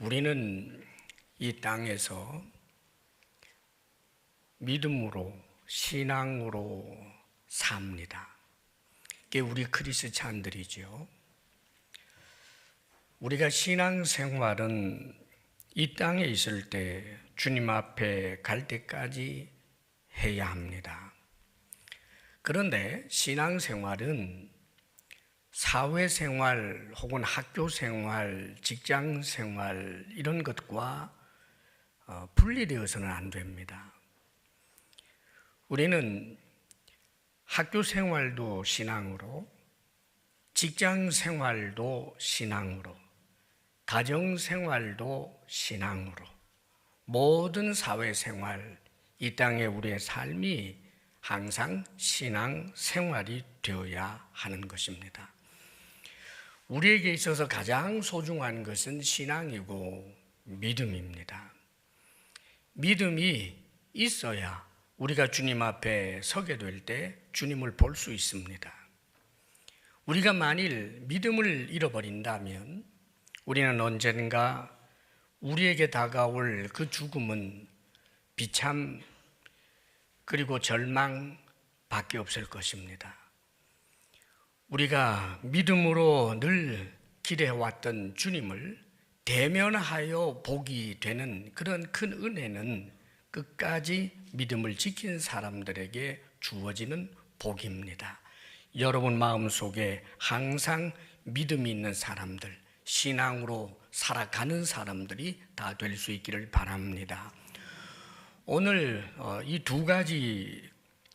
우리는 이 땅에서 믿음으로, 신앙으로 삽니다. 이게 우리 크리스찬들이죠. 우리가 신앙생활은 이 땅에 있을 때 주님 앞에 갈 때까지 해야 합니다. 그런데 신앙생활은 사회생활 혹은 학교생활, 직장생활 이런 것과 분리되어서는 안 됩니다. 우리는 학교생활도 신앙으로, 직장생활도 신앙으로, 가정생활도 신앙으로, 모든 사회생활, 이 땅에 우리의 삶이 항상 신앙생활이 되어야 하는 것입니다. 우리에게 있어서 가장 소중한 것은 신앙이고 믿음입니다. 믿음이 있어야 우리가 주님 앞에 서게 될 때 주님을 볼 수 있습니다. 우리가 만일 믿음을 잃어버린다면 우리는 언젠가 우리에게 다가올 그 죽음은 비참 그리고 절망밖에 없을 것입니다. 우리가 믿음으로 늘 기대해왔던 주님을 대면하여 보게 되는 그런 큰 은혜는 끝까지 믿음을 지킨 사람들에게 주어지는 복입니다. 여러분 마음속에 항상 믿음이 있는 사람들, 신앙으로 살아가는 사람들이 다 될 수 있기를 바랍니다. 오늘 이 두 가지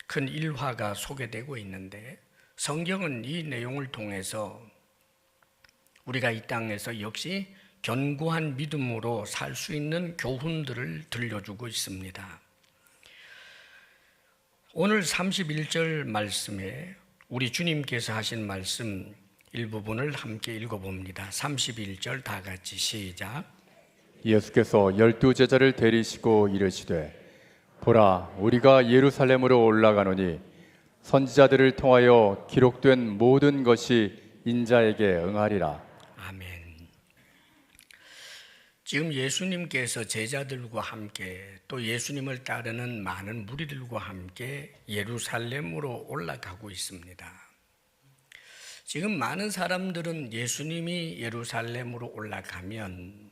큰 일화가 소개되고 있는데 성경은 이 내용을 통해서 우리가 이 땅에서 역시 견고한 믿음으로 살 수 있는 교훈들을 들려주고 있습니다. 오늘 31절 말씀에 우리 주님께서 하신 말씀 일부분을 함께 읽어봅니다. 31절 다 같이 시작. 예수께서 12제자를 데리시고 이르시되 보라, 우리가 예루살렘으로 올라가노니 선지자들을 통하여 기록된 모든 것이 인자에게 응하리라. 아멘. 지금 예수님께서 제자들과 함께 또 예수님을 따르는 많은 무리들과 함께 예루살렘으로 올라가고 있습니다. 지금 많은 사람들은 예수님이 예루살렘으로 올라가면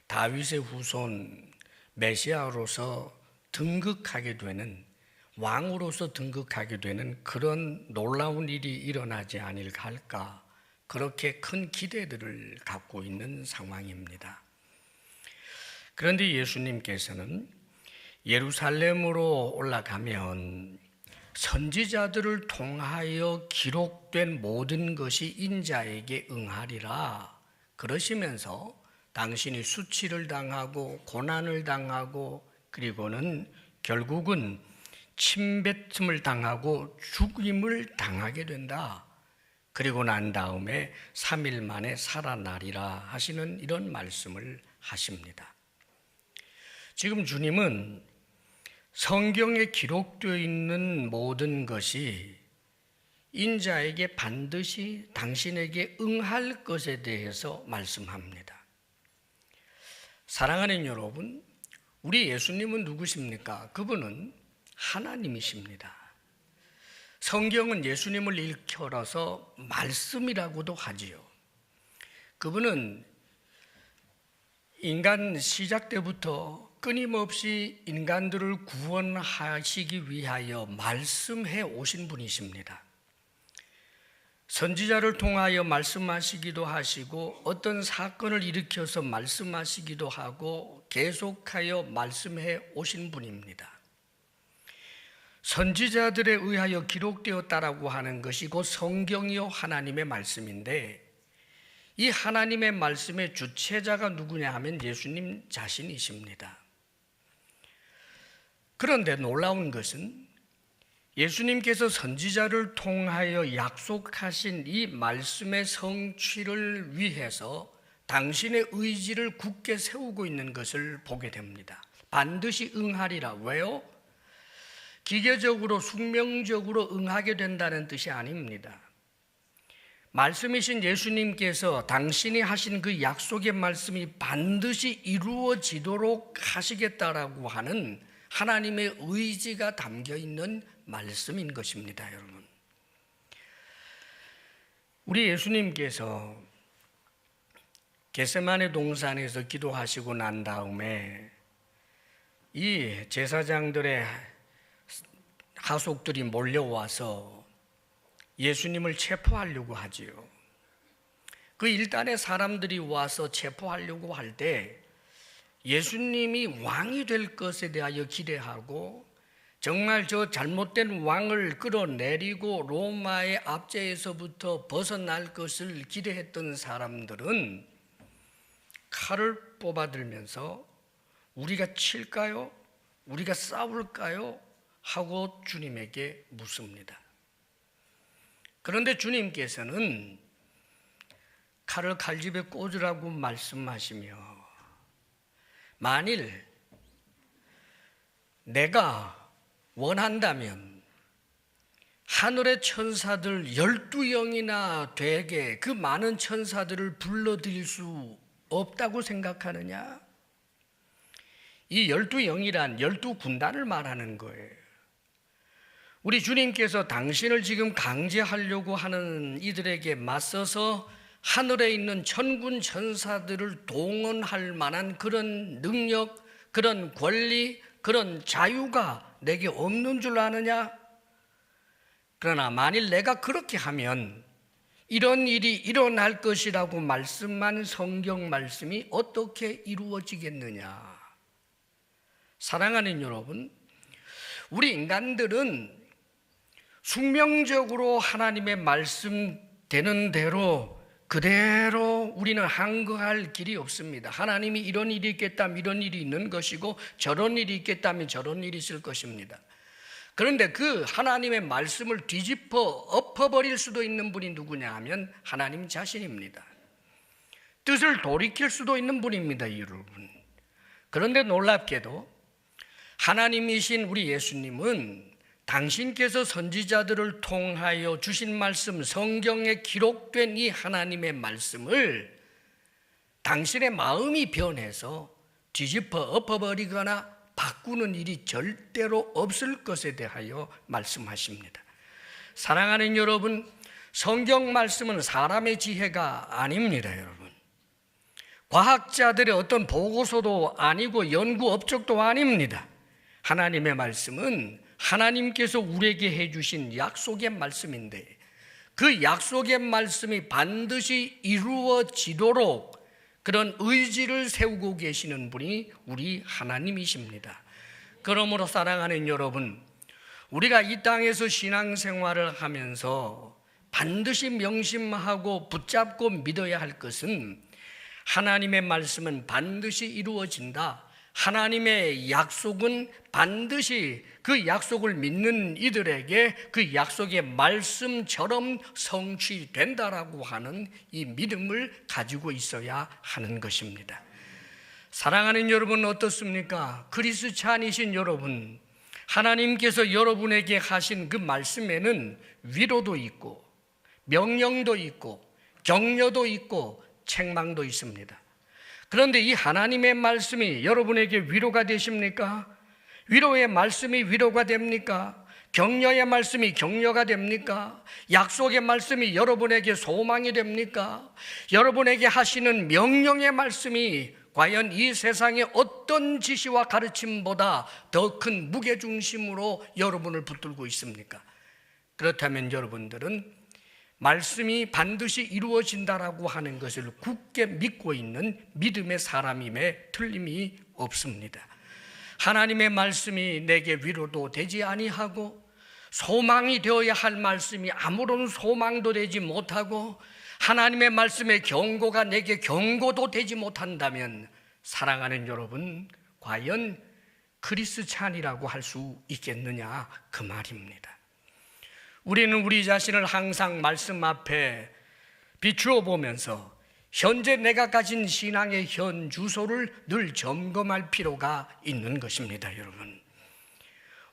다윗의 후손 메시아로서 등극하게 되는, 왕으로서 등극하게 되는 그런 놀라운 일이 일어나지 아닐까 할까, 그렇게 큰 기대들을 갖고 있는 상황입니다. 그런데 예수님께서는 예루살렘으로 올라가면 선지자들을 통하여 기록된 모든 것이 인자에게 응하리라 그러시면서 당신이 수치를 당하고 고난을 당하고 그리고는 결국은 침뱉음을 당하고 죽임을 당하게 된다. 그리고 난 다음에 3일 만에 살아나리라 하시는 이런 말씀을 하십니다. 지금 주님은 성경에 기록되어 있는 모든 것이 인자에게 반드시 당신에게 응할 것에 대해서 말씀합니다. 사랑하는 여러분, 우리 예수님은 누구십니까? 그분은 하나님이십니다. 성경은 예수님을 일컬어서 말씀이라고도 하지요. 그분은 인간 시작 때부터 끊임없이 인간들을 구원하시기 위하여 말씀해 오신 분이십니다. 선지자를 통하여 말씀하시기도 하시고 어떤 사건을 일으켜서 말씀하시기도 하고 계속하여 말씀해 오신 분입니다. 선지자들에 의하여 기록되었다라고 하는 것이 곧 성경이요 하나님의 말씀인데 이 하나님의 말씀의 주체자가 누구냐 하면 예수님 자신이십니다. 그런데 놀라운 것은 예수님께서 선지자를 통하여 약속하신 이 말씀의 성취를 위해서 당신의 의지를 굳게 세우고 있는 것을 보게 됩니다. 반드시 응하리라. 왜요? 기계적으로 숙명적으로 응하게 된다는 뜻이 아닙니다. 말씀이신 예수님께서 당신이 하신 그 약속의 말씀이 반드시 이루어지도록 하시겠다라고 하는 하나님의 의지가 담겨 있는 말씀인 것입니다, 여러분. 우리 예수님께서 겟세마네 동산에서 기도하시고 난 다음에 이 제사장들의 하속들이 몰려와서 예수님을 체포하려고 하지요. 그 일단의 사람들이 와서 체포하려고 할 때 예수님이 왕이 될 것에 대하여 기대하고 정말 저 잘못된 왕을 끌어내리고 로마의 압제에서부터 벗어날 것을 기대했던 사람들은 칼을 뽑아들면서 우리가 칠까요? 우리가 싸울까요? 하고 주님에게 묻습니다. 그런데 주님께서는 칼을 칼집에 꽂으라고 말씀하시며 만일 내가 원한다면 하늘의 천사들 12영이나 되게 그 많은 천사들을 불러들일 수 없다고 생각하느냐? 이 12영이란 12군단을 말하는 거예요. 우리 주님께서 당신을 지금 강제하려고 하는 이들에게 맞서서 하늘에 있는 천군 천사들을 동원할 만한 그런 능력, 그런 권리, 그런 자유가 내게 없는 줄 아느냐? 그러나 만일 내가 그렇게 하면 이런 일이 일어날 것이라고 말씀한 성경 말씀이 어떻게 이루어지겠느냐? 사랑하는 여러분, 우리 인간들은 숙명적으로 하나님의 말씀 되는 대로 그대로 우리는 항거할 길이 없습니다. 하나님이 이런 일이 있겠다면 이런 일이 있는 것이고 저런 일이 있겠다면 저런 일이 있을 것입니다. 그런데 그 하나님의 말씀을 뒤집어 엎어버릴 수도 있는 분이 누구냐 하면 하나님 자신입니다. 뜻을 돌이킬 수도 있는 분입니다, 여러분. 그런데 놀랍게도 하나님이신 우리 예수님은 당신께서 선지자들을 통하여 주신 말씀, 성경에 기록된 이 하나님의 말씀을 당신의 마음이 변해서 뒤집어 엎어버리거나 바꾸는 일이 절대로 없을 것에 대하여 말씀하십니다. 사랑하는 여러분, 성경 말씀은 사람의 지혜가 아닙니다, 여러분. 과학자들의 어떤 보고서도 아니고 연구 업적도 아닙니다. 하나님의 말씀은 하나님께서 우리에게 해주신 약속의 말씀인데 그 약속의 말씀이 반드시 이루어지도록 그런 의지를 세우고 계시는 분이 우리 하나님이십니다. 그러므로 사랑하는 여러분, 우리가 이 땅에서 신앙생활을 하면서 반드시 명심하고 붙잡고 믿어야 할 것은 하나님의 말씀은 반드시 이루어진다. 하나님의 약속은 반드시 그 약속을 믿는 이들에게 그 약속의 말씀처럼 성취된다라고 하는 이 믿음을 가지고 있어야 하는 것입니다. 사랑하는 여러분 어떻습니까? 그리스찬이신 여러분, 하나님께서 여러분에게 하신 그 말씀에는 위로도 있고 명령도 있고 격려도 있고 책망도 있습니다. 그런데 이 하나님의 말씀이 여러분에게 위로가 되십니까? 위로의 말씀이 위로가 됩니까? 격려의 말씀이 격려가 됩니까? 약속의 말씀이 여러분에게 소망이 됩니까? 여러분에게 하시는 명령의 말씀이 과연 이 세상의 어떤 지시와 가르침보다 더 큰 무게중심으로 여러분을 붙들고 있습니까? 그렇다면 여러분들은 말씀이 반드시 이루어진다라고 하는 것을 굳게 믿고 있는 믿음의 사람임에 틀림이 없습니다. 하나님의 말씀이 내게 위로도 되지 아니하고 소망이 되어야 할 말씀이 아무런 소망도 되지 못하고 하나님의 말씀의 경고가 내게 경고도 되지 못한다면 사랑하는 여러분, 과연 그리스찬이라고 할 수 있겠느냐 그 말입니다. 우리는 우리 자신을 항상 말씀 앞에 비추어 보면서 현재 내가 가진 신앙의 현 주소를 늘 점검할 필요가 있는 것입니다, 여러분.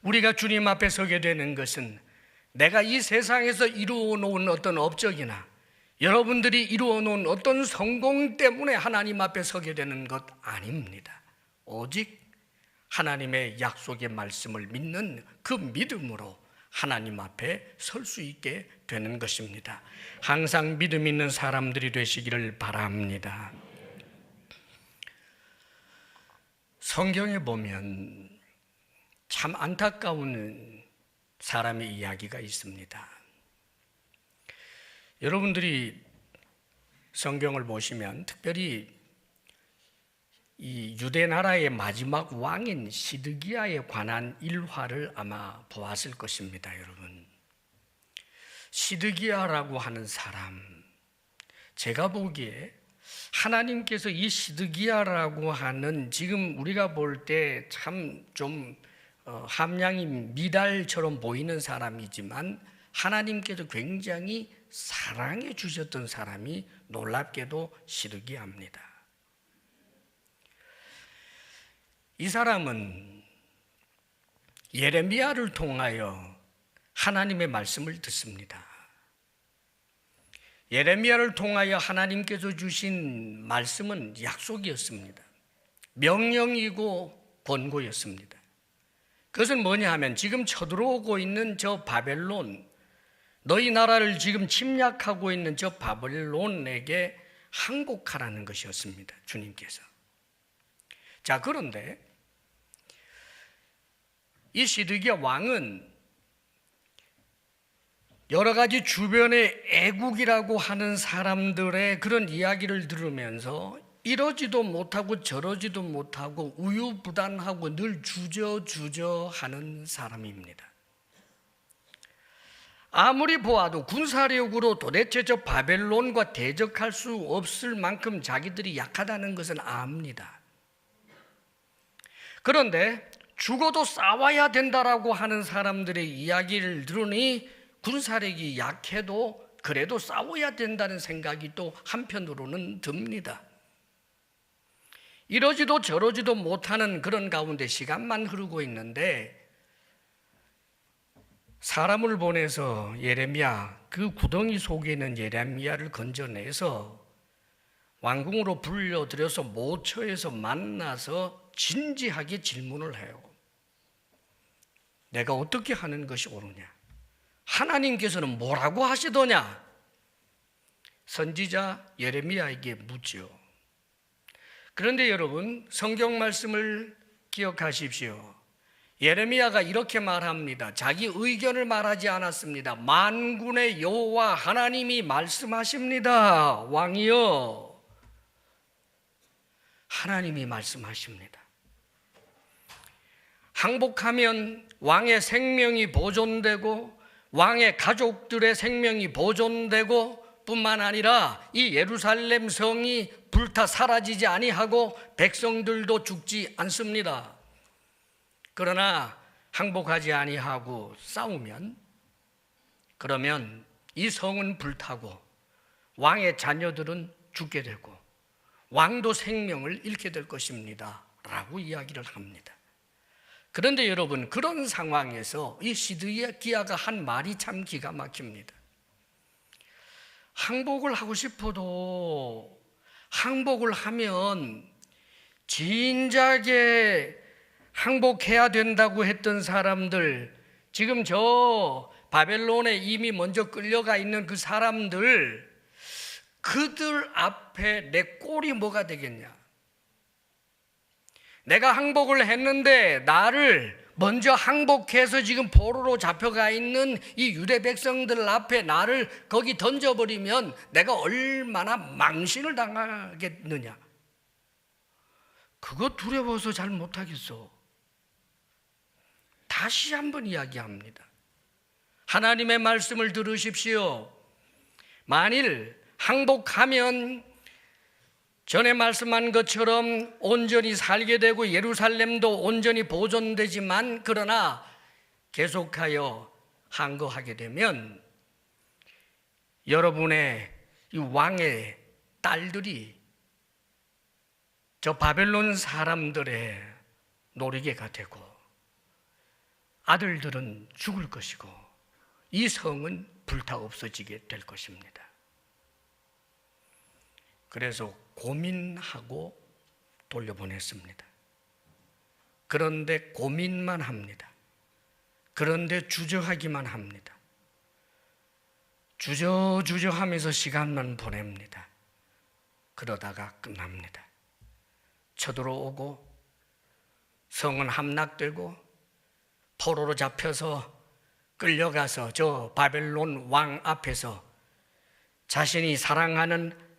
우리가 주님 앞에 서게 되는 것은 내가 이 세상에서 이루어 놓은 어떤 업적이나 여러분들이 이루어 놓은 어떤 성공 때문에 하나님 앞에 서게 되는 것 아닙니다. 오직 하나님의 약속의 말씀을 믿는 그 믿음으로 하나님 앞에 설 수 있게 되는 것입니다. 항상 믿음 있는 사람들이 되시기를 바랍니다. 성경에 보면 참 안타까운 사람의 이야기가 있습니다. 여러분들이 성경을 보시면 특별히 이 유대 나라의 마지막 왕인 시드기야에 관한 일화를 아마 보았을 것입니다, 여러분. 시드기야라고 하는 사람, 제가 보기에 하나님께서 이 시드기야라고 하는 지금 우리가 볼 때 참 좀 함량이 미달처럼 보이는 사람이지만 하나님께서 굉장히 사랑해 주셨던 사람이 놀랍게도 시드기야입니다. 이 사람은 예레미야를 통하여 하나님의 말씀을 듣습니다. 예레미야를 통하여 하나님께서 주신 말씀은 약속이었습니다. 명령이고 권고였습니다. 그것은 뭐냐 하면 지금 쳐들어오고 있는 저 바벨론, 너희 나라를 지금 침략하고 있는 저 바벨론에게 항복하라는 것이었습니다. 주님께서. 자, 그런데 이 시드기야 왕은 여러 가지 주변의 애국이라고 하는 사람들의 그런 이야기를 들으면서 이러지도 못하고 저러지도 못하고 우유부단하고 늘 주저하는 사람입니다. 아무리 보아도 군사력으로 도대체 저 바벨론과 대적할 수 없을 만큼 자기들이 약하다는 것은 압니다. 그런데 죽어도 싸워야 된다라고 하는 사람들의 이야기를 들으니 군사력이 약해도 그래도 싸워야 된다는 생각이 또 한편으로는 듭니다. 이러지도 저러지도 못하는 그런 가운데 시간만 흐르고 있는데 사람을 보내서 예레미야, 그 구덩이 속에 있는 예레미야를 건져내서 왕궁으로 불려들여서 모처에서 만나서 진지하게 질문을 해요. 내가 어떻게 하는 것이 옳으냐? 하나님께서는 뭐라고 하시더냐? 선지자 예레미야에게 묻죠. 그런데 여러분, 성경 말씀을 기억하십시오. 예레미야가 이렇게 말합니다. 자기 의견을 말하지 않았습니다. 만군의 여호와 하나님이 말씀하십니다. 왕이여, 하나님이 말씀하십니다. 항복하면 왕의 생명이 보존되고 왕의 가족들의 생명이 보존되고 뿐만 아니라 이 예루살렘 성이 불타 사라지지 아니하고 백성들도 죽지 않습니다. 그러나 항복하지 아니하고 싸우면, 그러면 이 성은 불타고 왕의 자녀들은 죽게 되고 왕도 생명을 잃게 될 것입니다 라고 이야기를 합니다. 그런데 여러분, 그런 상황에서 이 시드기야가 한 말이 참 기가 막힙니다. 항복을 하고 싶어도 항복을 하면 진작에 항복해야 된다고 했던 사람들, 지금 저 바벨론에 이미 먼저 끌려가 있는 그 사람들, 그들 앞에 내 꼴이 뭐가 되겠냐? 내가 항복을 했는데 나를 먼저 항복해서 지금 포로로 잡혀가 있는 이 유대 백성들 앞에 나를 거기 던져버리면 내가 얼마나 망신을 당하겠느냐? 그거 두려워서 잘 못하겠어. 다시 한번 이야기합니다. 하나님의 말씀을 들으십시오. 만일 항복하면 전에 말씀한 것처럼 온전히 살게 되고 예루살렘도 온전히 보존되지만, 그러나 계속하여 항거하게 되면 여러분의 이 왕의 딸들이 저 바벨론 사람들의 노리개가 되고 아들들은 죽을 것이고 이 성은 불타 없어지게 될 것입니다. 그래서 고민하고 돌려보냈습니다. 그런데 고민만 합니다. 그런데 주저하기만 합니다. 주저하면서 시간만 보냅니다. 그러다가 끝납니다. 쳐들어오고 성은 함락되고 포로로 잡혀서 끌려가서 저 바벨론 왕 앞에서 자신이 사랑하는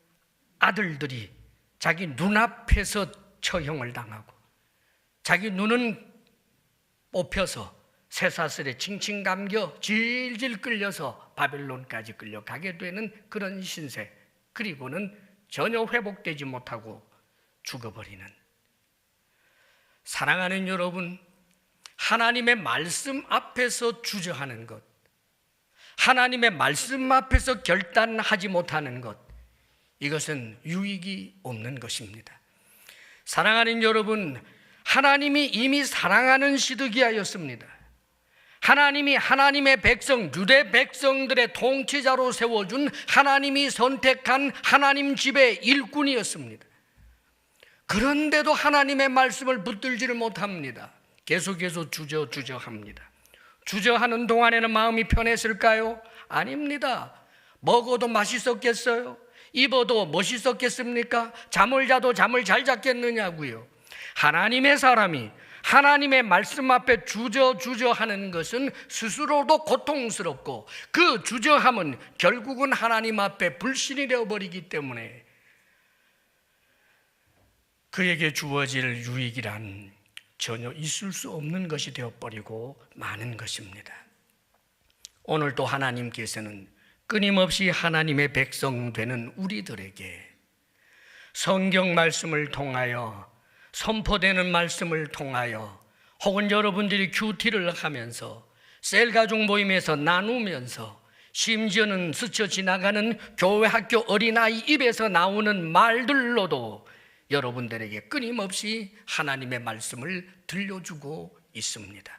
아들들이 자기 눈앞에서 처형을 당하고 자기 눈은 뽑혀서 쇠사슬에 칭칭 감겨 질질 끌려서 바벨론까지 끌려가게 되는 그런 신세, 그리고는 전혀 회복되지 못하고 죽어버리는. 사랑하는 여러분, 하나님의 말씀 앞에서 주저하는 것, 하나님의 말씀 앞에서 결단하지 못하는 것, 이것은 유익이 없는 것입니다. 사랑하는 여러분, 하나님이 이미 사랑하는 시드기야였습니다. 하나님이 하나님의 백성, 유대 백성들의 통치자로 세워준 하나님이 선택한 하나님 집의 일꾼이었습니다. 그런데도 하나님의 말씀을 붙들지를 못합니다. 계속해서 주저합니다. 주저하는 동안에는 마음이 편했을까요? 아닙니다. 먹어도 맛있었겠어요? 입어도 멋있었겠습니까? 잠을 자도 잠을 잘 잤겠느냐고요. 하나님의 사람이 하나님의 말씀 앞에 주저하는 것은 스스로도 고통스럽고 그 주저함은 결국은 하나님 앞에 불신이 되어버리기 때문에 그에게 주어질 유익이란 전혀 있을 수 없는 것이 되어버리고 마는 것입니다. 오늘도 하나님께서는 끊임없이 하나님의 백성 되는 우리들에게 성경 말씀을 통하여, 선포되는 말씀을 통하여, 혹은 여러분들이 큐티를 하면서 셀 가족 모임에서 나누면서, 심지어는 스쳐 지나가는 교회 학교 어린아이 입에서 나오는 말들로도 여러분들에게 끊임없이 하나님의 말씀을 들려주고 있습니다.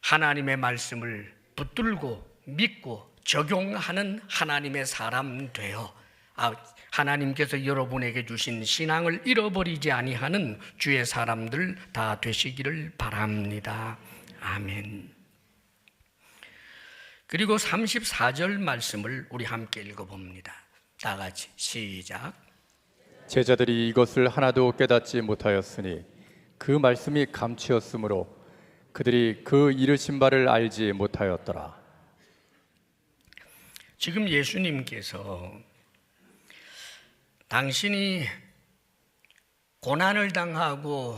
하나님의 말씀을 붙들고 믿고 적용하는 하나님의 사람 되어 하나님께서 여러분에게 주신 신앙을 잃어버리지 아니하는 주의 사람들 다 되시기를 바랍니다. 아멘. 그리고 34절 말씀을 우리 함께 읽어봅니다. 다 같이 시작. 제자들이 이것을 하나도 깨닫지 못하였으니 그 말씀이 감추었으므로 그들이 그 이르신 바를 알지 못하였더라. 지금 예수님께서 당신이 고난을 당하고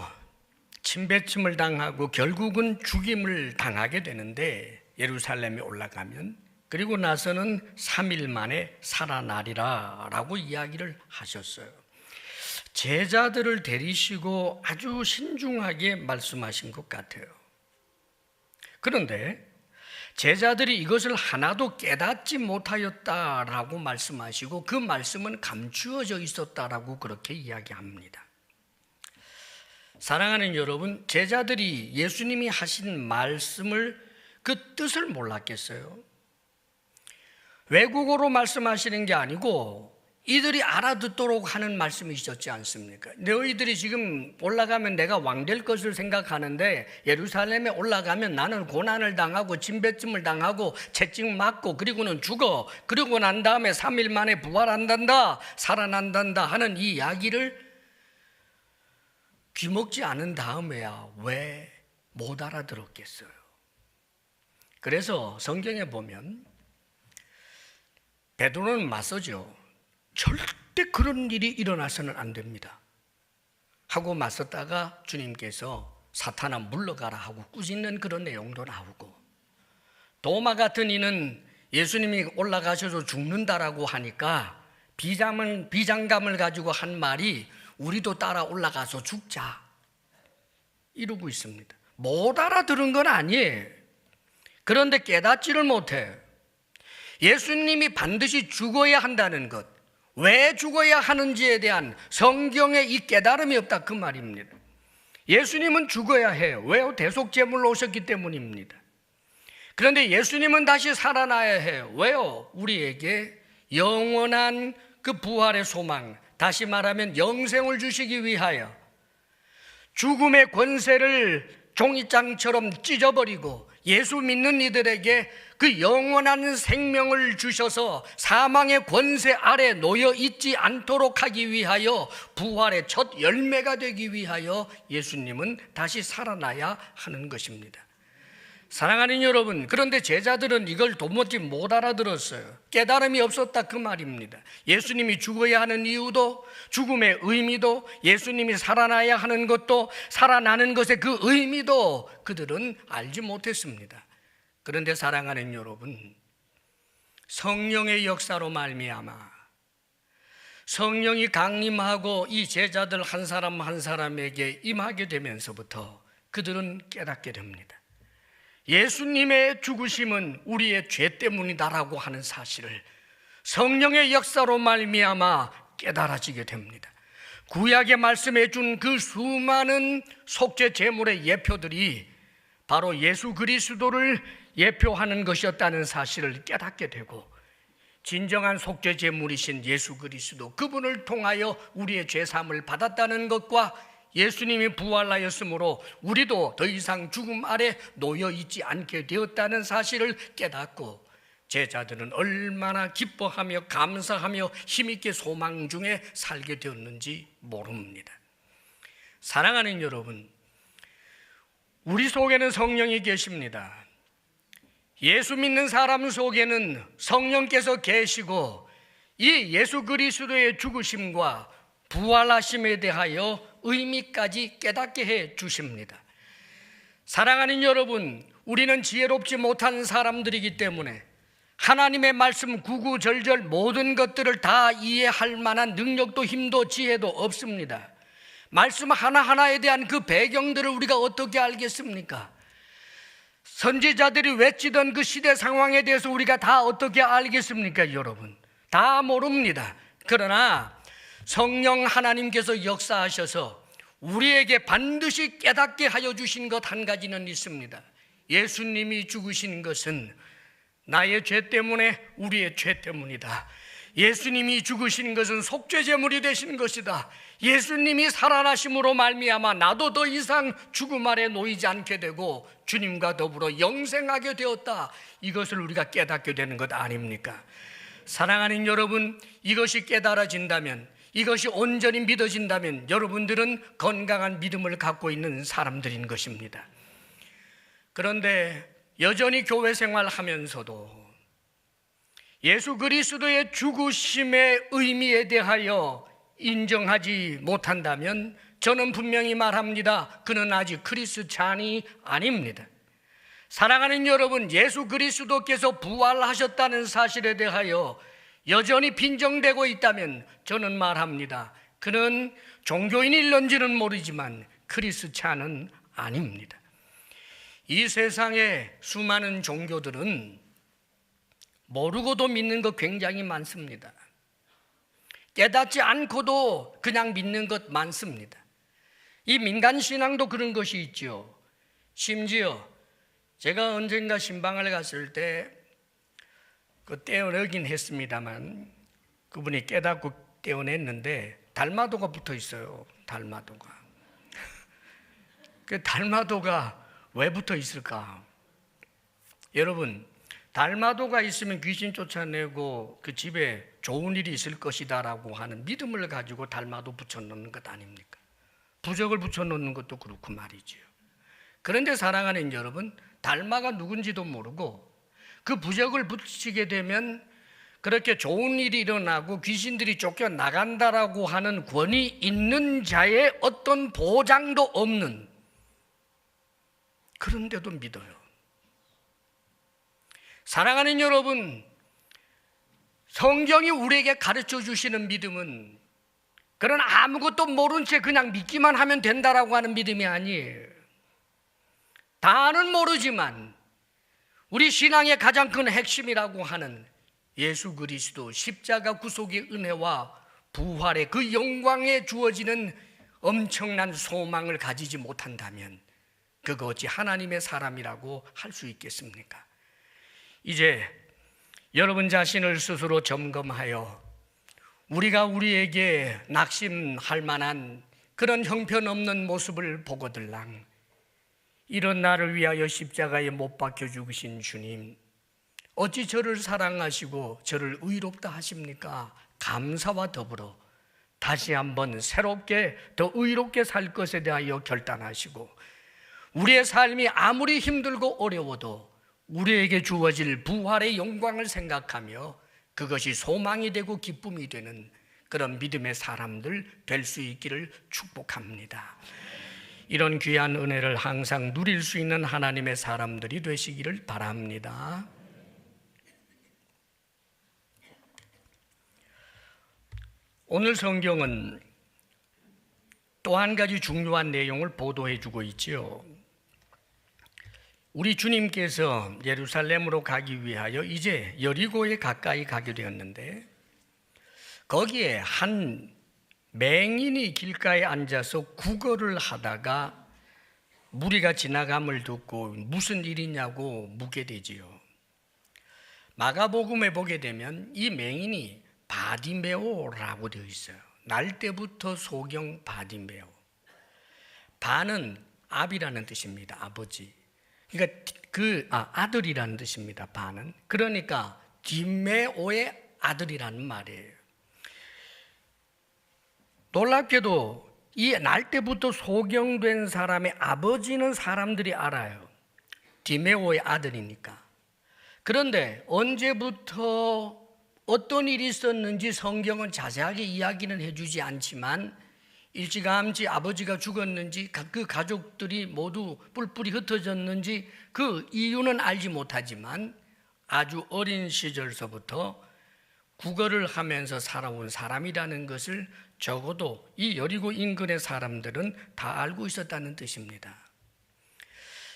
침뱉음을 당하고 결국은 죽임을 당하게 되는데, 예루살렘에 올라가면, 그리고 나서는 3일 만에 살아나리라 라고 이야기를 하셨어요. 제자들을 데리시고 아주 신중하게 말씀하신 것 같아요. 그런데 제자들이 이것을 하나도 깨닫지 못하였다라고 말씀하시고 그 말씀은 감추어져 있었다라고 그렇게 이야기합니다. 사랑하는 여러분, 제자들이 예수님이 하신 말씀을 그 뜻을 몰랐겠어요? 외국어로 말씀하시는 게 아니고 이들이 알아듣도록 하는 말씀이 있었지 않습니까? 너희들이 지금 올라가면 내가 왕 될 것을 생각하는데 예루살렘에 올라가면 나는 고난을 당하고 침뱉음을 당하고 채찍 맞고 그리고는 죽어, 그리고 난 다음에 3일 만에 부활한단다, 살아난단다 하는 이 이야기를 귀먹지 않은 다음에야 왜 못 알아들었겠어요? 그래서 성경에 보면 베드로는 맞서죠. 절대 그런 일이 일어나서는 안 됩니다 하고 맞섰다가 주님께서 사탄아 물러가라 하고 꾸짖는 그런 내용도 나오고, 도마 같은 이는 예수님이 올라가셔서 죽는다라고 하니까 비장감을 가지고 한 말이 우리도 따라 올라가서 죽자 이러고 있습니다. 못 알아들은 건 아니에요. 그런데 깨닫지를 못해. 예수님이 반드시 죽어야 한다는 것, 왜 죽어야 하는지에 대한 성경의 이 깨달음이 없다 그 말입니다. 예수님은 죽어야 해요. 왜요? 대속제물로 오셨기 때문입니다. 그런데 예수님은 다시 살아나야 해요. 왜요? 우리에게 영원한 그 부활의 소망, 다시 말하면 영생을 주시기 위하여 죽음의 권세를 종이장처럼 찢어버리고 예수 믿는 이들에게 그 영원한 생명을 주셔서 사망의 권세 아래 놓여 있지 않도록 하기 위하여, 부활의 첫 열매가 되기 위하여 예수님은 다시 살아나야 하는 것입니다. 사랑하는 여러분, 그런데 제자들은 이걸 도무지 못 알아들었어요. 깨달음이 없었다 그 말입니다. 예수님이 죽어야 하는 이유도, 죽음의 의미도, 예수님이 살아나야 하는 것도, 살아나는 것의 그 의미도 그들은 알지 못했습니다. 그런데 사랑하는 여러분, 성령의 역사로 말미암아 성령이 강림하고 이 제자들 한 사람 한 사람에게 임하게 되면서부터 그들은 깨닫게 됩니다. 예수님의 죽으심은 우리의 죄 때문이다라고 하는 사실을 성령의 역사로 말미암아 깨달아지게 됩니다. 구약에 말씀해 준 그 수많은 속죄 제물의 예표들이 바로 예수 그리스도를 예표하는 것이었다는 사실을 깨닫게 되고, 진정한 속죄 제물이신 예수 그리스도, 그분을 통하여 우리의 죄사함을 받았다는 것과 예수님이 부활하였으므로 우리도 더 이상 죽음 아래 놓여 있지 않게 되었다는 사실을 깨닫고, 제자들은 얼마나 기뻐하며 감사하며 힘있게 소망 중에 살게 되었는지 모릅니다. 사랑하는 여러분, 우리 속에는 성령이 계십니다. 예수 믿는 사람 속에는 성령께서 계시고, 이 예수 그리스도의 죽으심과 부활하심에 대하여 의미까지 깨닫게 해 주십니다. 사랑하는 여러분, 우리는 지혜롭지 못한 사람들이기 때문에 하나님의 말씀 구구절절 모든 것들을 다 이해할 만한 능력도 힘도 지혜도 없습니다. 말씀 하나하나에 대한 그 배경들을 우리가 어떻게 알겠습니까? 선지자들이 외치던 그 시대 상황에 대해서 우리가 다 어떻게 알겠습니까, 여러분? 다 모릅니다. 그러나 성령 하나님께서 역사하셔서 우리에게 반드시 깨닫게 하여 주신 것 한 가지는 있습니다. 예수님이 죽으신 것은 나의 죄 때문에, 우리의 죄 때문이다. 예수님이 죽으신 것은 속죄 제물이 되신 것이다. 예수님이 살아나심으로 말미암아 나도 더 이상 죽음 아래 놓이지 않게 되고 주님과 더불어 영생하게 되었다. 이것을 우리가 깨닫게 되는 것 아닙니까? 사랑하는 여러분, 이것이 깨달아진다면, 이것이 온전히 믿어진다면 여러분들은 건강한 믿음을 갖고 있는 사람들인 것입니다. 그런데 여전히 교회 생활하면서도 예수 그리스도의 죽으심의 의미에 대하여 인정하지 못한다면 저는 분명히 말합니다. 그는 아직 크리스찬이 아닙니다. 사랑하는 여러분, 예수 그리스도께서 부활하셨다는 사실에 대하여 여전히 빈정되고 있다면 저는 말합니다. 그는 종교인일런지는 모르지만 크리스찬은 아닙니다. 이 세상에 수많은 종교들은 모르고도 믿는 것 굉장히 많습니다. 깨닫지 않고도 그냥 믿는 것 많습니다. 이 민간신앙도 그런 것이 있죠. 심지어 제가 언젠가 신방을 갔을 때 그 떼어내긴 했습니다만 그분이 깨닫고 떼어냈는데 달마도가 붙어 있어요. 달마도가. 그 달마도가 왜 붙어 있을까? 여러분, 달마도가 있으면 귀신 쫓아내고 그 집에 좋은 일이 있을 것이다라고 하는 믿음을 가지고 달마도 붙여놓는 것 아닙니까? 부적을 붙여놓는 것도 그렇고 말이죠. 그런데 사랑하는 여러분, 달마가 누군지도 모르고 그 부적을 붙이게 되면 그렇게 좋은 일이 일어나고 귀신들이 쫓겨나간다라고 하는 권위 있는 자의 어떤 보장도 없는, 그런데도 믿어요. 사랑하는 여러분, 성경이 우리에게 가르쳐 주시는 믿음은 그런 아무것도 모른 채 그냥 믿기만 하면 된다라고 하는 믿음이 아니에요. 다는 모르지만 우리 신앙의 가장 큰 핵심이라고 하는 예수 그리스도 십자가 구속의 은혜와 부활의 그 영광에 주어지는 엄청난 소망을 가지지 못한다면 그거 어찌 하나님의 사람이라고 할 수 있겠습니까? 이제 여러분 자신을 스스로 점검하여 우리가 우리에게 낙심할 만한 그런 형편없는 모습을 보거들랑 이런 나를 위하여 십자가에 못 박혀 죽으신 주님, 어찌 저를 사랑하시고 저를 의롭다 하십니까? 감사와 더불어 다시 한번 새롭게 더 의롭게 살 것에 대하여 결단하시고, 우리의 삶이 아무리 힘들고 어려워도 우리에게 주어질 부활의 영광을 생각하며 그것이 소망이 되고 기쁨이 되는 그런 믿음의 사람들 될 수 있기를 축복합니다. 이런 귀한 은혜를 항상 누릴 수 있는 하나님의 사람들이 되시기를 바랍니다. 오늘 성경은 또 한 가지 중요한 내용을 보도해 주고 있지요. 우리 주님께서 예루살렘으로 가기 위하여 이제 여리고에 가까이 가게 되었는데, 거기에 한 맹인이 길가에 앉아서 구걸을 하다가 무리가 지나감을 듣고 무슨 일이냐고 묻게 되지요. 마가복음에 보게 되면 이 맹인이 바디메오라고 되어 있어요. 날 때부터 소경 바디메오. 바는 아비라는 뜻입니다. 아버지. 그러니까 아들이라는 뜻입니다. 바는. 그러니까 디메오의 아들이라는 말이에요. 놀랍게도 이 날 때부터 소경된 사람의 아버지는 사람들이 알아요. 디메오의 아들이니까. 그런데 언제부터 어떤 일이 있었는지 성경은 자세하게 이야기는 해주지 않지만, 일찌감치 아버지가 죽었는지 그 가족들이 모두 뿔뿔이 흩어졌는지 그 이유는 알지 못하지만, 아주 어린 시절서부터 구걸을 하면서 살아온 사람이라는 것을 적어도 이 여리고 인근의 사람들은 다 알고 있었다는 뜻입니다.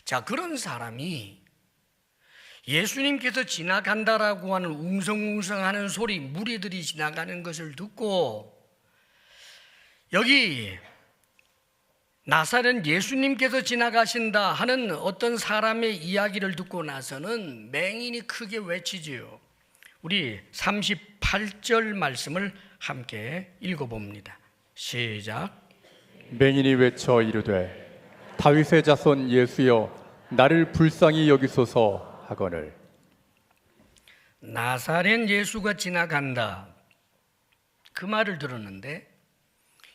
자, 그런 사람이 예수님께서 지나간다라고 하는 웅성웅성하는 소리, 무리들이 지나가는 것을 듣고, 여기 나사렛 예수님께서 지나가신다 하는 어떤 사람의 이야기를 듣고 나서는 맹인이 크게 외치지요. 우리 38절 말씀을 함께 읽어봅니다. 시작. 맹인이 외쳐 이르되 다윗의 자손 예수여 나를 불쌍히 여기소서 하거늘. 나사렛 예수가 지나간다, 그 말을 들었는데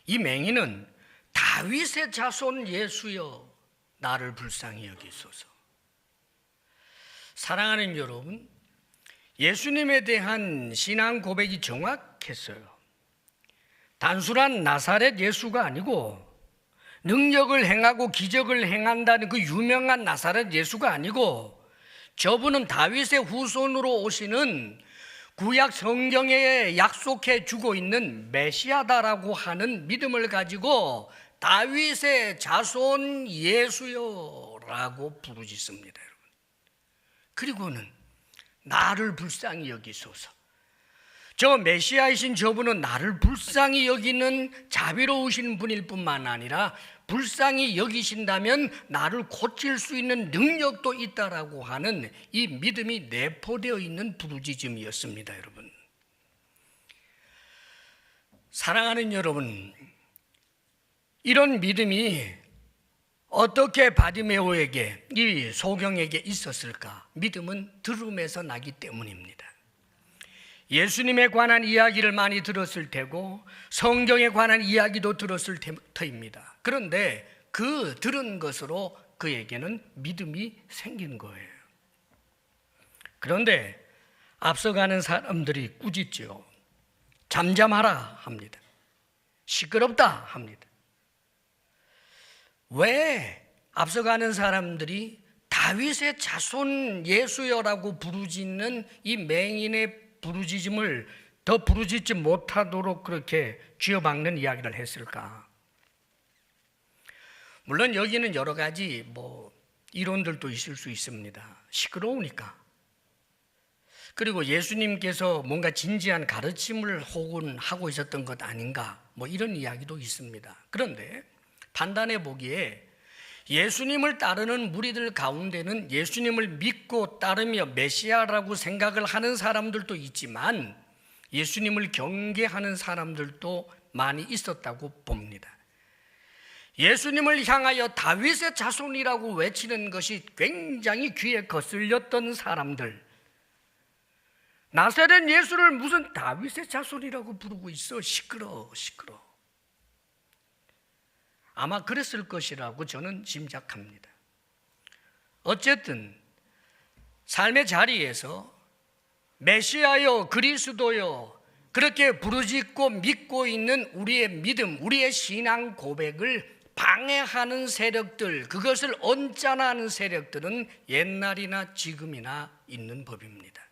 이 맹인은 다윗의 자손 예수여 나를 불쌍히 여기소서. 사랑하는 여러분, 예수님에 대한 신앙 고백이 정확했어요. 단순한 나사렛 예수가 아니고, 능력을 행하고 기적을 행한다는 그 유명한 나사렛 예수가 아니고, 저분은 다윗의 후손으로 오시는 구약 성경에 약속해 주고 있는 메시아다라고 하는 믿음을 가지고 다윗의 자손 예수여라고 부르짖습니다, 여러분. 그리고는 나를 불쌍히 여기소서. 저 메시아이신 저분은 나를 불쌍히 여기는 자비로우신 분일 뿐만 아니라 불쌍히 여기신다면 나를 고칠 수 있는 능력도 있다라고 하는 이 믿음이 내포되어 있는 부르짖음이었습니다, 여러분. 사랑하는 여러분, 이런 믿음이 어떻게 바디메오에게, 이 소경에게 있었을까? 믿음은 들음에서 나기 때문입니다. 예수님에 관한 이야기를 많이 들었을 테고 성경에 관한 이야기도 들었을 터입니다. 그런데 그 들은 것으로 그에게는 믿음이 생긴 거예요. 그런데 앞서가는 사람들이 꾸짖죠. 잠잠하라 합니다. 시끄럽다 합니다. 왜 앞서가는 사람들이 다윗의 자손 예수여라고 부르짖는 이 맹인의 부르짖음을 더 부르짖지 못하도록 그렇게 쥐어박는 이야기를 했을까? 물론 여기는 여러 가지 이론들도 있을 수 있습니다. 시끄러우니까. 그리고 예수님께서 뭔가 진지한 가르침을 혹은 하고 있었던 것 아닌가, 이런 이야기도 있습니다. 그런데 판단해 보기에 예수님을 따르는 무리들 가운데는 예수님을 믿고 따르며 메시아라고 생각을 하는 사람들도 있지만, 예수님을 경계하는 사람들도 많이 있었다고 봅니다. 예수님을 향하여 다윗의 자손이라고 외치는 것이 굉장히 귀에 거슬렸던 사람들, 나사렛 예수를 무슨 다윗의 자손이라고 부르고 있어, 시끄러. 아마 그랬을 것이라고 저는 짐작합니다. 어쨌든 삶의 자리에서 메시아여, 그리스도여 그렇게 부르짖고 믿고 있는 우리의 믿음, 우리의 신앙 고백을 방해하는 세력들, 그것을 언짢아하는 세력들은 옛날이나 지금이나 있는 법입니다.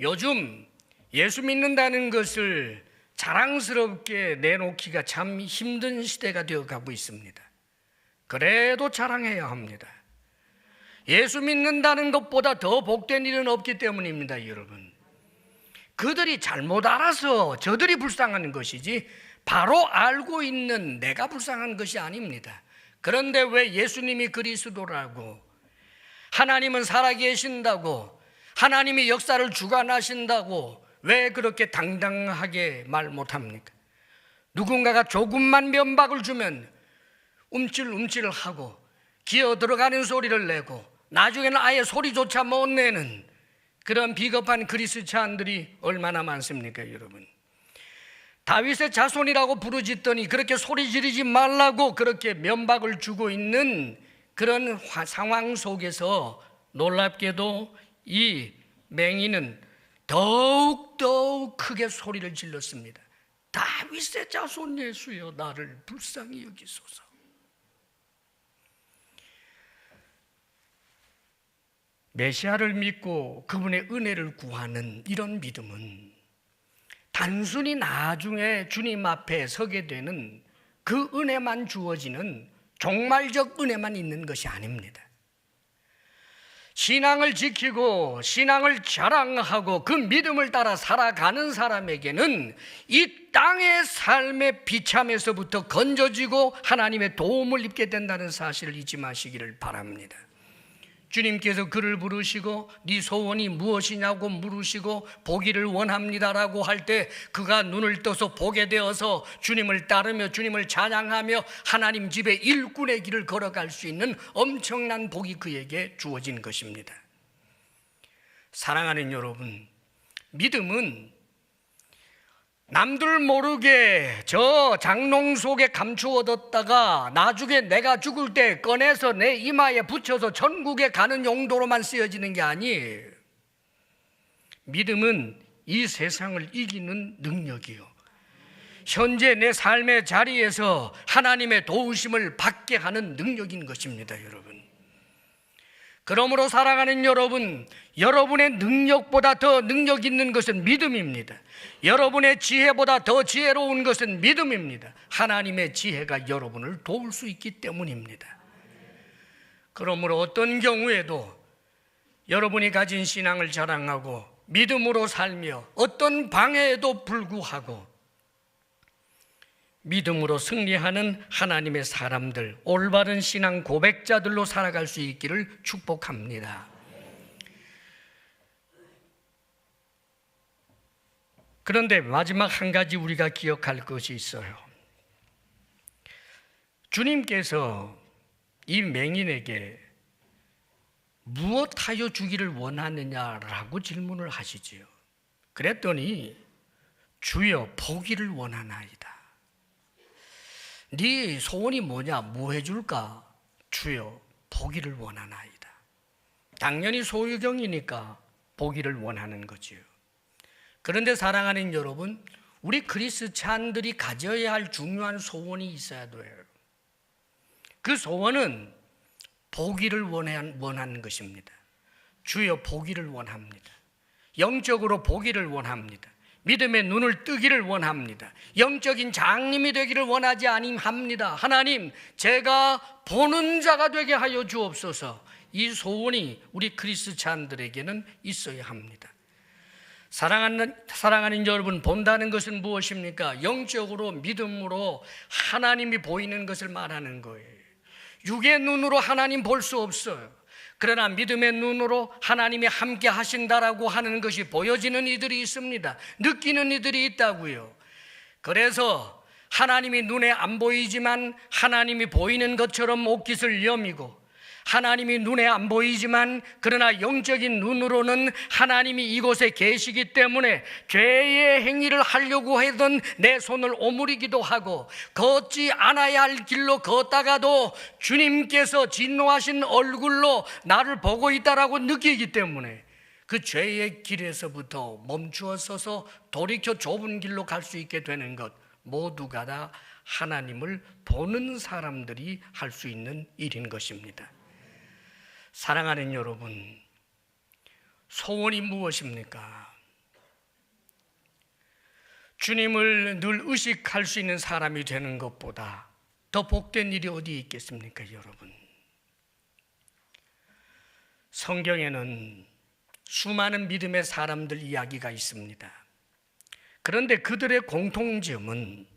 요즘 예수 믿는다는 것을 자랑스럽게 내놓기가 참 힘든 시대가 되어가고 있습니다. 그래도 자랑해야 합니다. 예수 믿는다는 것보다 더 복된 일은 없기 때문입니다, 여러분. 그들이 잘못 알아서 저들이 불쌍한 것이지 바로 알고 있는 내가 불쌍한 것이 아닙니다. 그런데 왜 예수님이 그리스도라고, 하나님은 살아계신다고, 하나님이 역사를 주관하신다고 왜 그렇게 당당하게 말 못합니까? 누군가가 조금만 면박을 주면 움찔움찔하고 기어 들어가는 소리를 내고 나중에는 아예 소리조차 못 내는 그런 비겁한 그리스찬들이 얼마나 많습니까, 여러분? 다윗의 자손이라고 부르짖더니 그렇게 소리 지르지 말라고 그렇게 면박을 주고 있는 그런 상황 속에서 놀랍게도 이 맹인은 더욱 크게 소리를 질렀습니다. 다윗의 자손 예수여, 나를 불쌍히 여기소서. 메시아를 믿고 그분의 은혜를 구하는 이런 믿음은 단순히 나중에 주님 앞에 서게 되는 그 은혜만 주어지는 종말적 은혜만 있는 것이 아닙니다. 신앙을 지키고 신앙을 자랑하고 그 믿음을 따라 살아가는 사람에게는 이 땅의 삶의 비참에서부터 건져지고 하나님의 도움을 입게 된다는 사실을 잊지 마시기를 바랍니다. 주님께서 그를 부르시고 네 소원이 무엇이냐고 물으시고 보기를 원합니다라고 할 때 그가 눈을 떠서 보게 되어서 주님을 따르며 주님을 찬양하며 하나님 집에 일꾼의 길을 걸어갈 수 있는 엄청난 복이 그에게 주어진 것입니다. 사랑하는 여러분, 믿음은 남들 모르게 저 장롱 속에 감추어뒀다가 나중에 내가 죽을 때 꺼내서 내 이마에 붙여서 천국에 가는 용도로만 쓰여지는 게 아니에요. 믿음은 이 세상을 이기는 능력이요, 현재 내 삶의 자리에서 하나님의 도우심을 받게 하는 능력인 것입니다, 여러분. 그러므로 사랑하는 여러분, 여러분의 능력보다 더 능력 있는 것은 믿음입니다. 여러분의 지혜보다 더 지혜로운 것은 믿음입니다. 하나님의 지혜가 여러분을 도울 수 있기 때문입니다. 그러므로 어떤 경우에도 여러분이 가진 신앙을 자랑하고 믿음으로 살며 어떤 방해에도 불구하고 믿음으로 승리하는 하나님의 사람들, 올바른 신앙 고백자들로 살아갈 수 있기를 축복합니다. 그런데 마지막 한 가지 우리가 기억할 것이 있어요. 주님께서 이 맹인에게 무엇하여 주기를 원하느냐라고 질문을 하시지요. 그랬더니 주여 보기를 원하나이다. 네 소원이 뭐냐? 뭐 해줄까? 주여 보기를 원하나이다. 당연히 소유경이니까 보기를 원하는 거지요. 그런데 사랑하는 여러분, 우리 그리스찬들이 가져야 할 중요한 소원이 있어야 돼요. 그 소원은 보기를 원하는 것입니다. 주여 보기를 원합니다. 영적으로 보기를 원합니다. 믿음의 눈을 뜨기를 원합니다. 영적인 장님이 되기를 원하지 아니합니다. 하나님, 제가 보는 자가 되게 하여 주옵소서. 이 소원이 우리 그리스찬들에게는 있어야 합니다. 사랑하는 여러분, 본다는 것은 무엇입니까? 영적으로 믿음으로 하나님이 보이는 것을 말하는 거예요. 육의 눈으로 하나님 볼 수 없어요. 그러나 믿음의 눈으로 하나님이 함께 하신다라고 하는 것이 보여지는 이들이 있습니다. 느끼는 이들이 있다고요. 그래서 하나님이 눈에 안 보이지만 하나님이 보이는 것처럼 옷깃을 여미고, 하나님이 눈에 안 보이지만 그러나 영적인 눈으로는 하나님이 이곳에 계시기 때문에 죄의 행위를 하려고 하던 내 손을 오므리기도 하고, 걷지 않아야 할 길로 걷다가도 주님께서 진노하신 얼굴로 나를 보고 있다라고 느끼기 때문에 그 죄의 길에서부터 멈추어 서서 돌이켜 좁은 길로 갈 수 있게 되는 것, 모두가 다 하나님을 보는 사람들이 할 수 있는 일인 것입니다. 사랑하는 여러분, 소원이 무엇입니까? 주님을 늘 의식할 수 있는 사람이 되는 것보다 더 복된 일이 어디 있겠습니까, 여러분? 성경에는 수많은 믿음의 사람들 이야기가 있습니다. 그런데 그들의 공통점은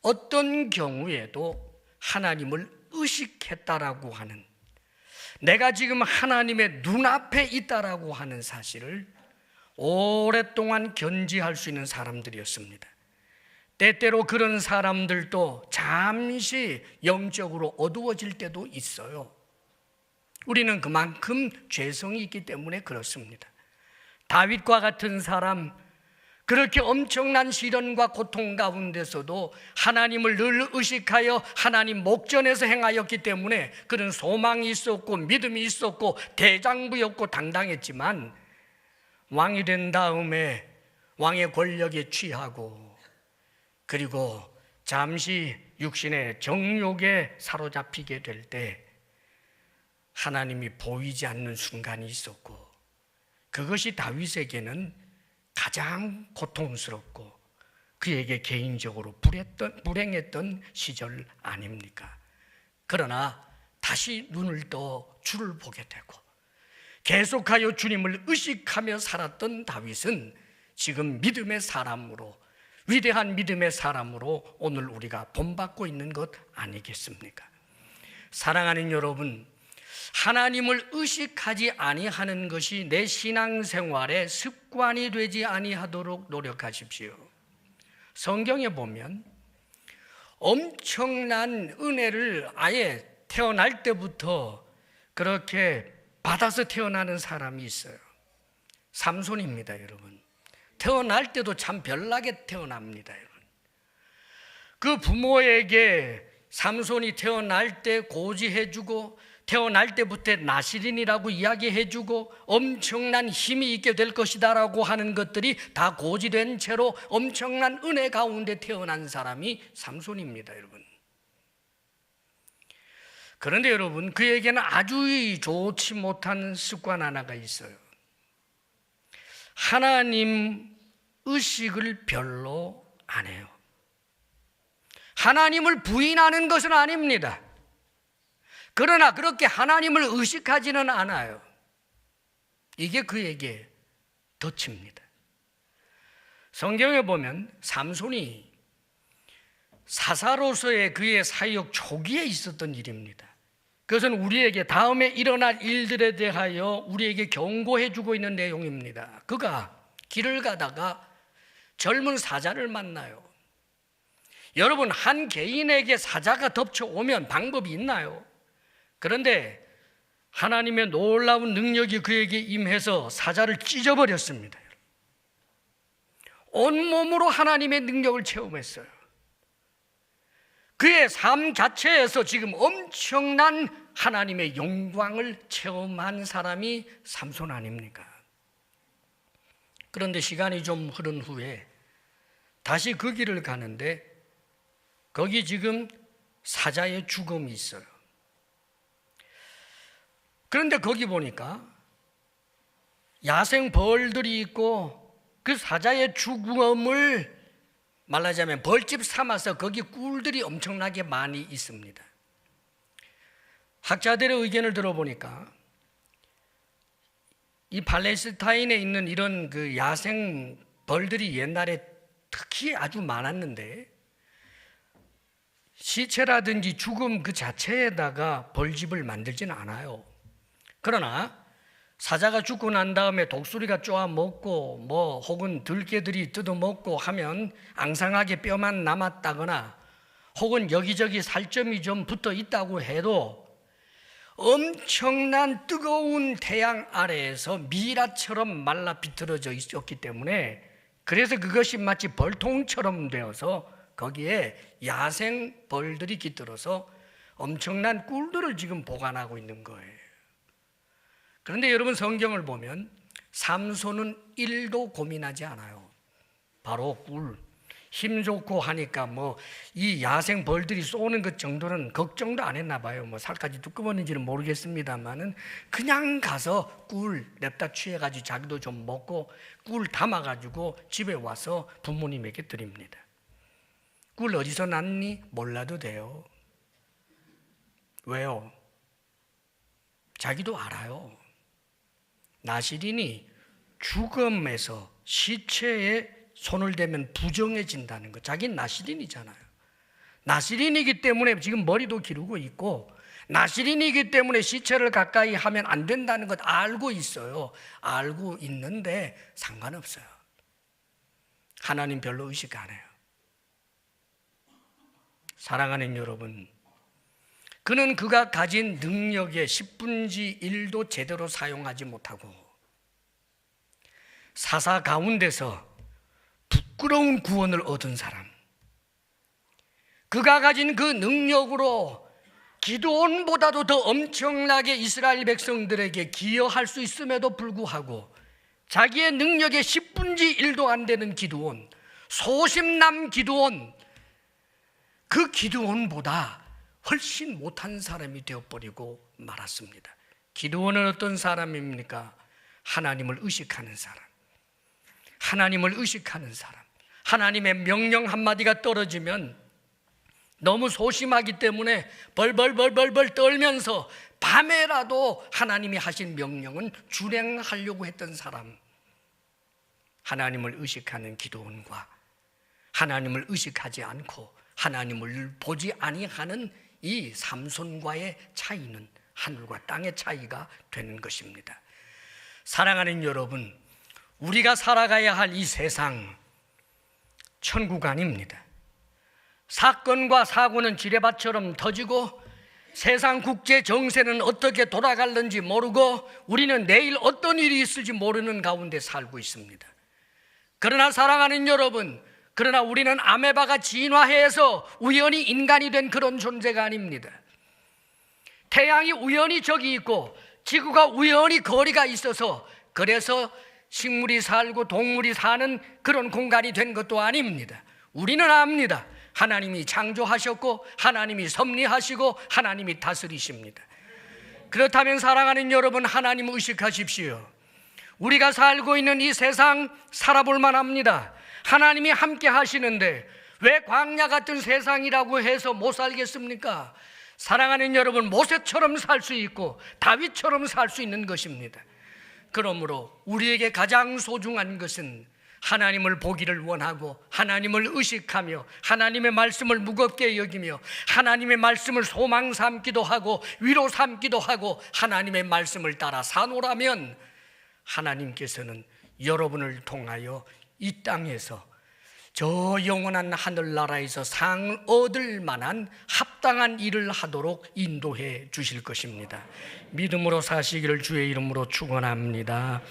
어떤 경우에도 하나님을 의식했다라고 하는, 내가 지금 하나님의 눈앞에 있다라고 하는 사실을 오랫동안 견지할 수 있는 사람들이었습니다. 때때로 그런 사람들도 잠시 영적으로 어두워질 때도 있어요. 우리는 그만큼 죄성이 있기 때문에 그렇습니다. 다윗과 같은 사람, 그렇게 엄청난 시련과 고통 가운데서도 하나님을 늘 의식하여 하나님 목전에서 행하였기 때문에 그런 소망이 있었고 믿음이 있었고 대장부였고 당당했지만, 왕이 된 다음에 왕의 권력에 취하고 그리고 잠시 육신의 정욕에 사로잡히게 될 때 하나님이 보이지 않는 순간이 있었고, 그것이 다윗에게는 가장 고통스럽고 그에게 개인적으로 불행했던 시절 아닙니까? 그러나 다시 눈을 떠 주를 보게 되고 계속하여 주님을 의식하며 살았던 다윗은 지금 믿음의 사람으로, 위대한 믿음의 사람으로 오늘 우리가 본받고 있는 것 아니겠습니까? 사랑하는 여러분, 하나님을 의식하지 아니하는 것이 내 신앙생활의 습관이 되지 아니하도록 노력하십시오. 성경에 보면 엄청난 은혜를 아예 태어날 때부터 그렇게 받아서 태어나는 사람이 있어요. 삼손입니다, 여러분. 태어날 때도 참 별나게 태어납니다, 여러분. 그 부모에게 삼손이 태어날 때 고지해주고 태어날 때부터 나시린이라고 이야기해주고 엄청난 힘이 있게 될 것이다라고 하는 것들이 다 고지된 채로 엄청난 은혜 가운데 태어난 사람이 삼손입니다, 여러분. 그런데 여러분, 그에게는 아주 좋지 못한 습관 하나가 있어요. 하나님 의식을 별로 안 해요. 하나님을 부인하는 것은 아닙니다. 그러나 그렇게 하나님을 의식하지는 않아요. 이게 그에게 덫입니다. 성경에 보면 삼손이 사사로서의 그의 사역 초기에 있었던 일입니다. 그것은 우리에게 다음에 일어날 일들에 대하여 우리에게 경고해 주고 있는 내용입니다. 그가 길을 가다가 젊은 사자를 만나요. 여러분, 한 개인에게 사자가 덮쳐오면 방법이 있나요? 그런데 하나님의 놀라운 능력이 그에게 임해서 사자를 찢어버렸습니다. 온몸으로 하나님의 능력을 체험했어요. 그의 삶 자체에서 지금 엄청난 하나님의 영광을 체험한 사람이 삼손 아닙니까? 그런데 시간이 좀 흐른 후에 다시 그 길을 가는데 거기 지금 사자의 죽음이 있어요. 그런데 거기 보니까 야생 벌들이 있고 그 사자의 죽음을 말하자면 벌집 삼아서 거기 꿀들이 엄청나게 많이 있습니다. 학자들의 의견을 들어보니까 이 팔레스타인에 있는 이런 그 야생 벌들이 옛날에 특히 아주 많았는데 시체라든지 죽음 그 자체에다가 벌집을 만들지는 않아요. 그러나 사자가 죽고 난 다음에 독수리가 쪼아 먹고 뭐 혹은 들개들이 뜯어 먹고 하면 앙상하게 뼈만 남았다거나 혹은 여기저기 살점이 좀 붙어 있다고 해도 엄청난 뜨거운 태양 아래에서 미라처럼 말라 비틀어져 있었기 때문에, 그래서 그것이 마치 벌통처럼 되어서 거기에 야생 벌들이 깃들어서 엄청난 꿀들을 지금 보관하고 있는 거예요. 그런데 여러분, 성경을 보면 삼손은 1도 고민하지 않아요. 바로 꿀, 힘 좋고 하니까 뭐 이 야생 벌들이 쏘는 것 정도는 걱정도 안 했나 봐요. 뭐 살까지 두꺼웠는지는 모르겠습니다만은 그냥 가서 꿀 냅다 취해가지고 자기도 좀 먹고 꿀 담아가지고 집에 와서 부모님에게 드립니다. 꿀 어디서 났니? 몰라도 돼요. 왜요? 자기도 알아요. 나시린이 죽음에서 시체에 손을 대면 부정해진다는 거, 자기는 나시린이잖아요. 나시린이기 때문에 지금 머리도 기르고 있고, 나시린이기 때문에 시체를 가까이 하면 안 된다는 것 알고 있어요. 알고 있는데 상관없어요. 하나님 별로 의식 안 해요. 사랑하는 여러분, 그는 그가 가진 능력의 10분의 1도 제대로 사용하지 못하고 사사 가운데서 부끄러운 구원을 얻은 사람, 그가 가진 그 능력으로 기드온보다도 더 엄청나게 이스라엘 백성들에게 기여할 수 있음에도 불구하고 자기의 능력의 10분의 1도 안 되는 기드온, 소심남 기드온, 그 기드온보다 훨씬 못한 사람이 되어버리고 말았습니다. 기드온은 어떤 사람입니까? 하나님을 의식하는 사람, 하나님을 의식하는 사람. 하나님의 명령 한마디가 떨어지면 너무 소심하기 때문에 벌벌 떨면서 밤에라도 하나님이 하신 명령은 준행하려고 했던 사람. 하나님을 의식하는 기드온과 하나님을 의식하지 않고 하나님을 보지 아니하는 이 삼손과의 차이는 하늘과 땅의 차이가 되는 것입니다. 사랑하는 여러분, 우리가 살아가야 할 이 세상 천국 아닙니다. 사건과 사고는 지뢰밭처럼 터지고 세상 국제 정세는 어떻게 돌아갈는지 모르고 우리는 내일 어떤 일이 있을지 모르는 가운데 살고 있습니다. 그러나 사랑하는 여러분, 그러나 우리는 아메바가 진화해서 우연히 인간이 된 그런 존재가 아닙니다. 태양이 우연히 저기 있고 지구가 우연히 거리가 있어서 그래서 식물이 살고 동물이 사는 그런 공간이 된 것도 아닙니다. 우리는 압니다. 하나님이 창조하셨고 하나님이 섭리하시고 하나님이 다스리십니다. 그렇다면 사랑하는 여러분, 하나님 의식하십시오. 우리가 살고 있는 이 세상 살아볼 만합니다. 하나님이 함께 하시는데 왜 광야 같은 세상이라고 해서 못 살겠습니까? 사랑하는 여러분, 모세처럼 살 수 있고 다윗처럼 살 수 있는 것입니다. 그러므로 우리에게 가장 소중한 것은 하나님을 보기를 원하고 하나님을 의식하며 하나님의 말씀을 무겁게 여기며 하나님의 말씀을 소망 삼기도 하고 위로 삼기도 하고 하나님의 말씀을 따라 사노라면 하나님께서는 여러분을 통하여 이 땅에서 저 영원한 하늘나라에서 상 얻을 만한 합당한 일을 하도록 인도해 주실 것입니다. 믿음으로 사시기를 주의 이름으로 축원합니다.